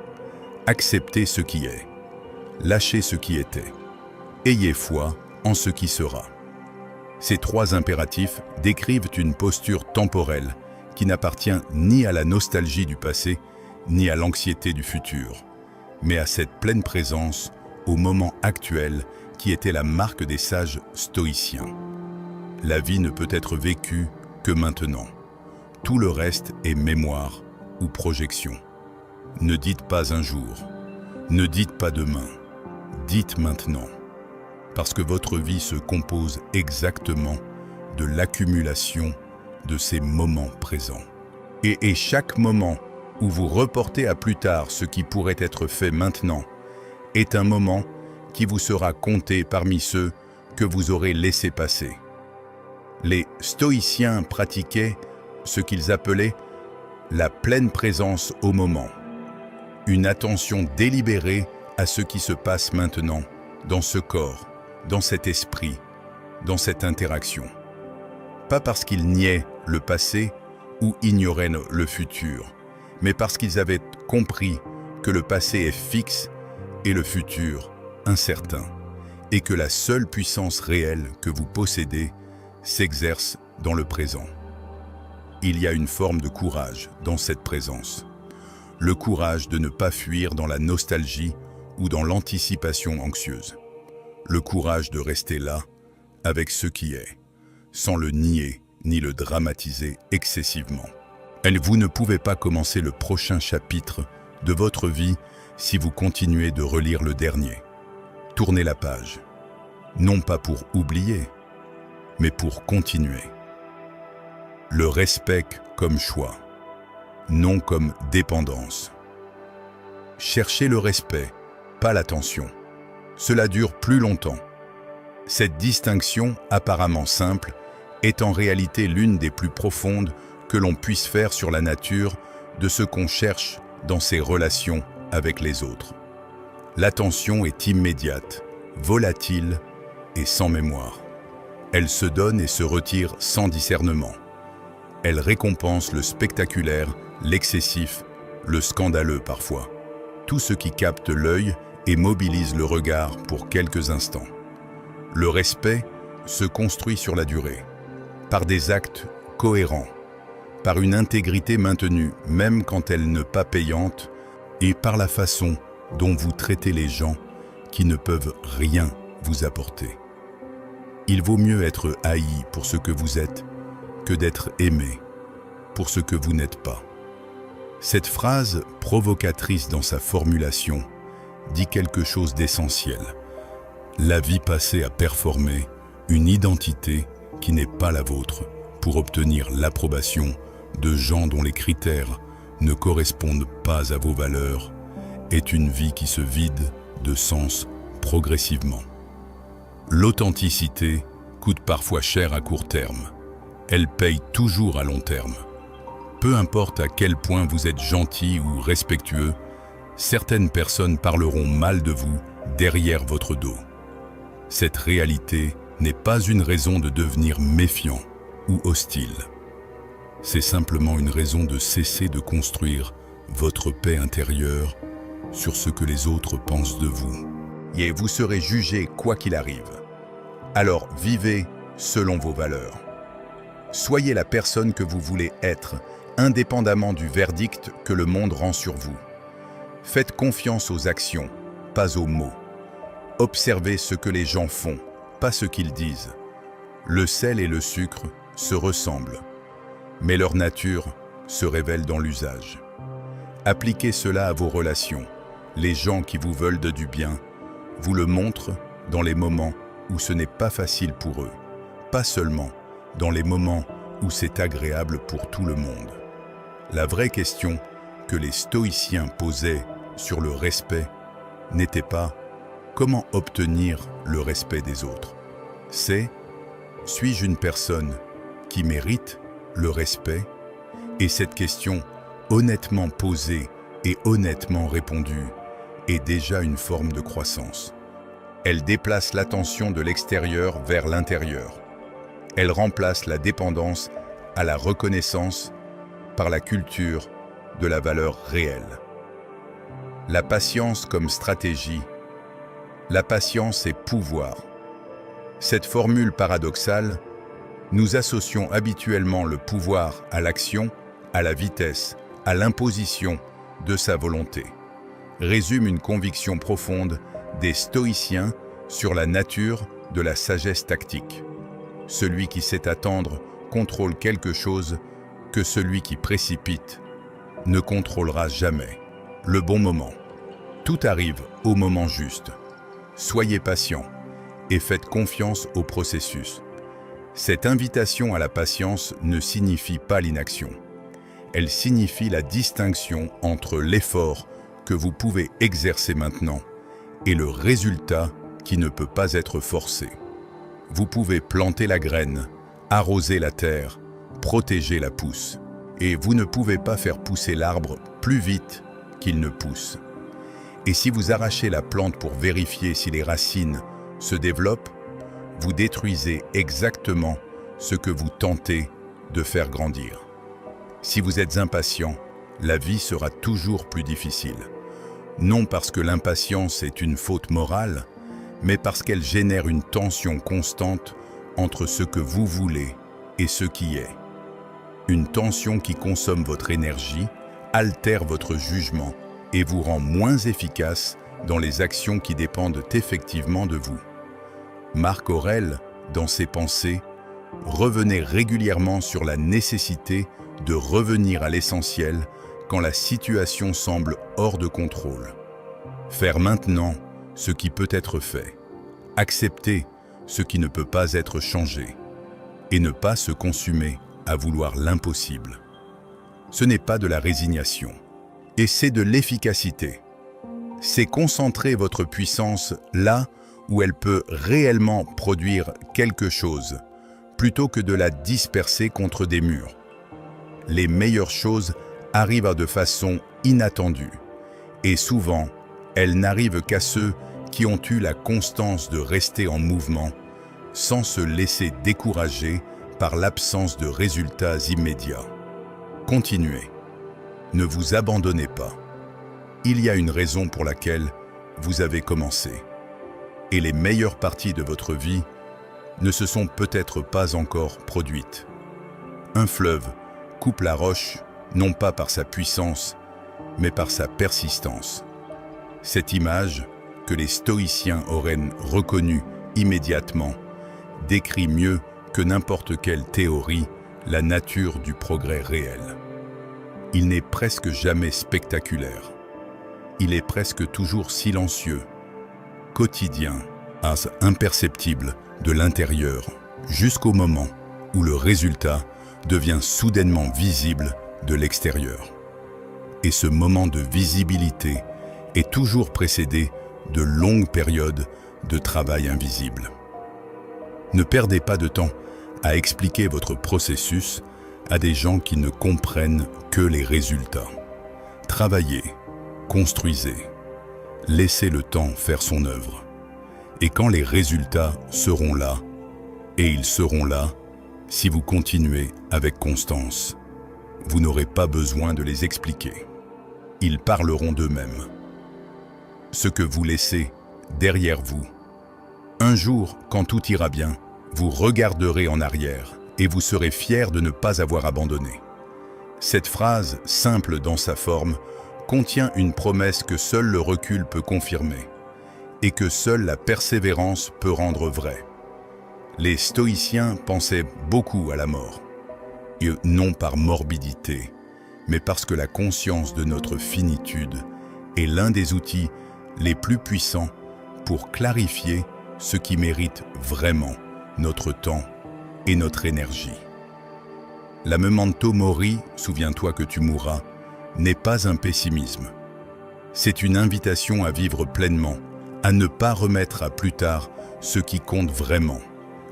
Acceptez ce qui est. Lâchez ce qui était. Ayez foi en ce qui sera. Ces trois impératifs décrivent une posture temporelle qui n'appartient ni à la nostalgie du passé, ni à l'anxiété du futur, mais à cette pleine présence au moment actuel qui était la marque des sages stoïciens. La vie ne peut être vécue que maintenant. Tout le reste est mémoire ou projection. Ne dites pas un jour, ne dites pas demain, dites maintenant. Parce que votre vie se compose exactement de l'accumulation de ces moments présents. Et chaque moment où vous reportez à plus tard ce qui pourrait être fait maintenant est un moment qui vous sera compté parmi ceux que vous aurez laissé passer. Les stoïciens pratiquaient ce qu'ils appelaient la pleine présence au moment, une attention délibérée à ce qui se passe maintenant, dans ce corps, dans cet esprit, dans cette interaction. Pas parce qu'ils niaient le passé ou ignoraient le futur, mais parce qu'ils avaient compris que le passé est fixe et le futur incertain, et que la seule puissance réelle que vous possédez s'exerce dans le présent. Il y a une forme de courage dans cette présence. Le courage de ne pas fuir dans la nostalgie ou dans l'anticipation anxieuse. Le courage de rester là, avec ce qui est, sans le nier ni le dramatiser excessivement. Vous ne pouvez pas commencer le prochain chapitre de votre vie si vous continuez de relire le dernier. Tournez la page, non pas pour oublier, mais pour continuer. Le respect comme choix, non comme dépendance. Cherchez le respect, pas l'attention. Cela dure plus longtemps. Cette distinction, apparemment simple, est en réalité l'une des plus profondes que l'on puisse faire sur la nature de ce qu'on cherche dans ses relations avec les autres. L'attention est immédiate, volatile et sans mémoire. Elle se donne et se retire sans discernement. Elle récompense le spectaculaire, l'excessif, le scandaleux parfois. Tout ce qui capte l'œil et mobilise le regard pour quelques instants. Le respect se construit sur la durée, par des actes cohérents, par une intégrité maintenue même quand elle n'est pas payante, et par la façon dont vous traitez les gens qui ne peuvent rien vous apporter. Il vaut mieux être haï pour ce que vous êtes que d'être aimé pour ce que vous n'êtes pas. Cette phrase, provocatrice dans sa formulation, dit quelque chose d'essentiel. La vie passée à performer une identité qui n'est pas la vôtre pour obtenir l'approbation de gens dont les critères ne correspondent pas à vos valeurs est une vie qui se vide de sens progressivement. L'authenticité coûte parfois cher à court terme. Elle paye toujours à long terme. Peu importe à quel point vous êtes gentil ou respectueux, certaines personnes parleront mal de vous derrière votre dos. Cette réalité n'est pas une raison de devenir méfiant ou hostile. C'est simplement une raison de cesser de construire votre paix intérieure sur ce que les autres pensent de vous. Et vous serez jugé quoi qu'il arrive. Alors vivez selon vos valeurs. Soyez la personne que vous voulez être, indépendamment du verdict que le monde rend sur vous. Faites confiance aux actions, pas aux mots. Observez ce que les gens font, pas ce qu'ils disent. Le sel et le sucre se ressemblent, mais leur nature se révèle dans l'usage. Appliquez cela à vos relations. Les gens qui vous veulent du bien vous le montrent dans les moments où ce n'est pas facile pour eux, pas seulement dans les moments où c'est agréable pour tout le monde. La vraie question que les stoïciens posaient sur le respect n'était pas « Comment obtenir le respect des autres ?» C'est « Suis-je une personne qui mérite le respect ?» Et cette question, honnêtement posée et honnêtement répondue, est déjà une forme de croissance. Elle déplace l'attention de l'extérieur vers l'intérieur. Elle remplace la dépendance à la reconnaissance par la culture de la valeur réelle. La patience comme stratégie. La patience est pouvoir. Cette formule paradoxale, nous associons habituellement le pouvoir à l'action, à la vitesse, à l'imposition de sa volonté. Résume une conviction profonde des stoïciens sur la nature de la sagesse tactique. Celui qui sait attendre contrôle quelque chose que celui qui précipite ne contrôlera jamais. Le bon moment. Tout arrive au moment juste. Soyez patient et faites confiance au processus. Cette invitation à la patience ne signifie pas l'inaction. Elle signifie la distinction entre l'effort que vous pouvez exercer maintenant et le résultat qui ne peut pas être forcé. Vous pouvez planter la graine, arroser la terre, protéger la pousse, et vous ne pouvez pas faire pousser l'arbre plus vite qu'il ne pousse. Et si vous arrachez la plante pour vérifier si les racines se développent, vous détruisez exactement ce que vous tentez de faire grandir. Si vous êtes impatient, la vie sera toujours plus difficile. Non parce que l'impatience est une faute morale, mais parce qu'elle génère une tension constante entre ce que vous voulez et ce qui est. Une tension qui consomme votre énergie, altère votre jugement et vous rend moins efficace dans les actions qui dépendent effectivement de vous. Marc Aurèle, dans ses pensées, revenait régulièrement sur la nécessité de revenir à l'essentiel quand la situation semble hors de contrôle. Faire maintenant ce qui peut être fait, accepter ce qui ne peut pas être changé, et ne pas se consumer à vouloir l'impossible. Ce n'est pas de la résignation, et c'est de l'efficacité. C'est concentrer votre puissance là où elle peut réellement produire quelque chose, plutôt que de la disperser contre des murs. Les meilleures choses arrivent de façon inattendue, et souvent, elles n'arrivent qu'à ceux qui ont eu la constance de rester en mouvement, sans se laisser décourager par l'absence de résultats immédiats. Continuez. Ne vous abandonnez pas. Il y a une raison pour laquelle vous avez commencé. Et les meilleures parties de votre vie ne se sont peut-être pas encore produites. Un fleuve coupe la roche, non pas par sa puissance, mais par sa persistance. Cette image, que les stoïciens auraient reconnue immédiatement, décrit mieux que n'importe quelle théorie la nature du progrès réel. Il n'est presque jamais spectaculaire. Il est presque toujours silencieux, quotidien, imperceptible de l'intérieur jusqu'au moment où le résultat devient soudainement visible de l'extérieur. Et ce moment de visibilité est toujours précédé de longues périodes de travail invisible. Ne perdez pas de temps à expliquer votre processus à des gens qui ne comprennent que les résultats. Travaillez, construisez, laissez le temps faire son œuvre. Et quand les résultats seront là, et ils seront là si vous continuez avec constance, vous n'aurez pas besoin de les expliquer. Ils parleront d'eux-mêmes. Ce que vous laissez derrière vous. Un jour, quand tout ira bien, vous regarderez en arrière et vous serez fier de ne pas avoir abandonné. Cette phrase, simple dans sa forme, contient une promesse que seul le recul peut confirmer et que seule la persévérance peut rendre vraie. Les stoïciens pensaient beaucoup à la mort, et non par morbidité, mais parce que la conscience de notre finitude est l'un des outils les plus puissants pour clarifier ce qui mérite vraiment notre temps et notre énergie. La memento mori, souviens-toi que tu mourras, n'est pas un pessimisme. C'est une invitation à vivre pleinement, à ne pas remettre à plus tard ce qui compte vraiment,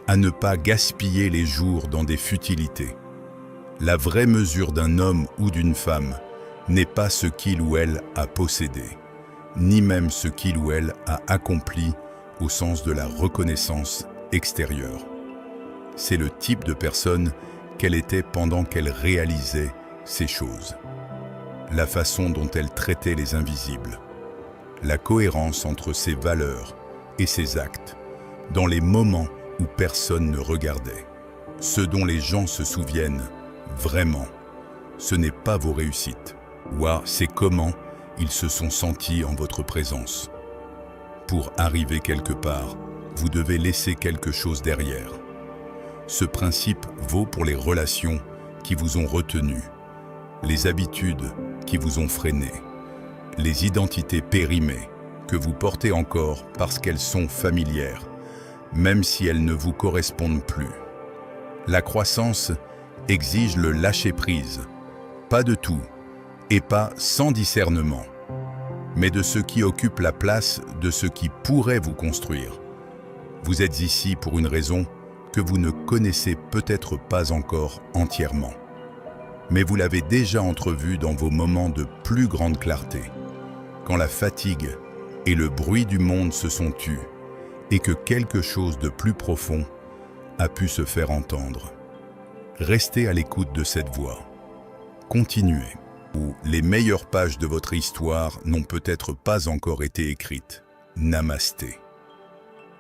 à ne pas gaspiller les jours dans des futilités. La vraie mesure d'un homme ou d'une femme n'est pas ce qu'il ou elle a possédé, ni même ce qu'il ou elle a accompli au sens de la reconnaissance extérieure. C'est le type de personne qu'elle était pendant qu'elle réalisait ces choses. La façon dont elle traitait les invisibles. La cohérence entre ses valeurs et ses actes, dans les moments où personne ne regardait. Ce dont les gens se souviennent vraiment, ce n'est pas vos réussites. C'est comment ils se sont sentis en votre présence. Pour arriver quelque part, vous devez laisser quelque chose derrière. Ce principe vaut pour les relations qui vous ont retenu, les habitudes qui vous ont freiné, les identités périmées que vous portez encore parce qu'elles sont familières, même si elles ne vous correspondent plus. La croissance exige le lâcher-prise, pas de tout, et pas sans discernement, mais de ce qui occupe la place de ce qui pourrait vous construire. Vous êtes ici pour une raison que vous ne connaissez peut-être pas encore entièrement. Mais vous l'avez déjà entrevue dans vos moments de plus grande clarté, quand la fatigue et le bruit du monde se sont tus, et que quelque chose de plus profond a pu se faire entendre. Restez à l'écoute de cette voix. Continuez, où les meilleures pages de votre histoire n'ont peut-être pas encore été écrites. Namasté.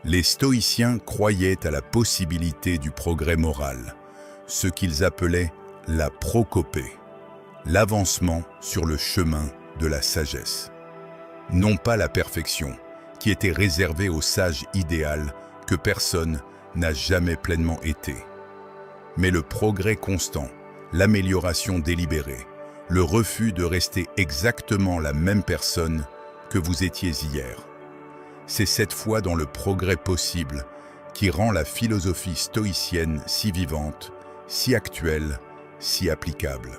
Les stoïciens croyaient à la possibilité du progrès moral, ce qu'ils appelaient la procopée, l'avancement sur le chemin de la sagesse. Non pas la perfection, qui était réservée au sage idéal que personne n'a jamais pleinement été, mais le progrès constant, l'amélioration délibérée, le refus de rester exactement la même personne que vous étiez hier. C'est cette foi dans le progrès possible qui rend la philosophie stoïcienne si vivante, si actuelle, si applicable.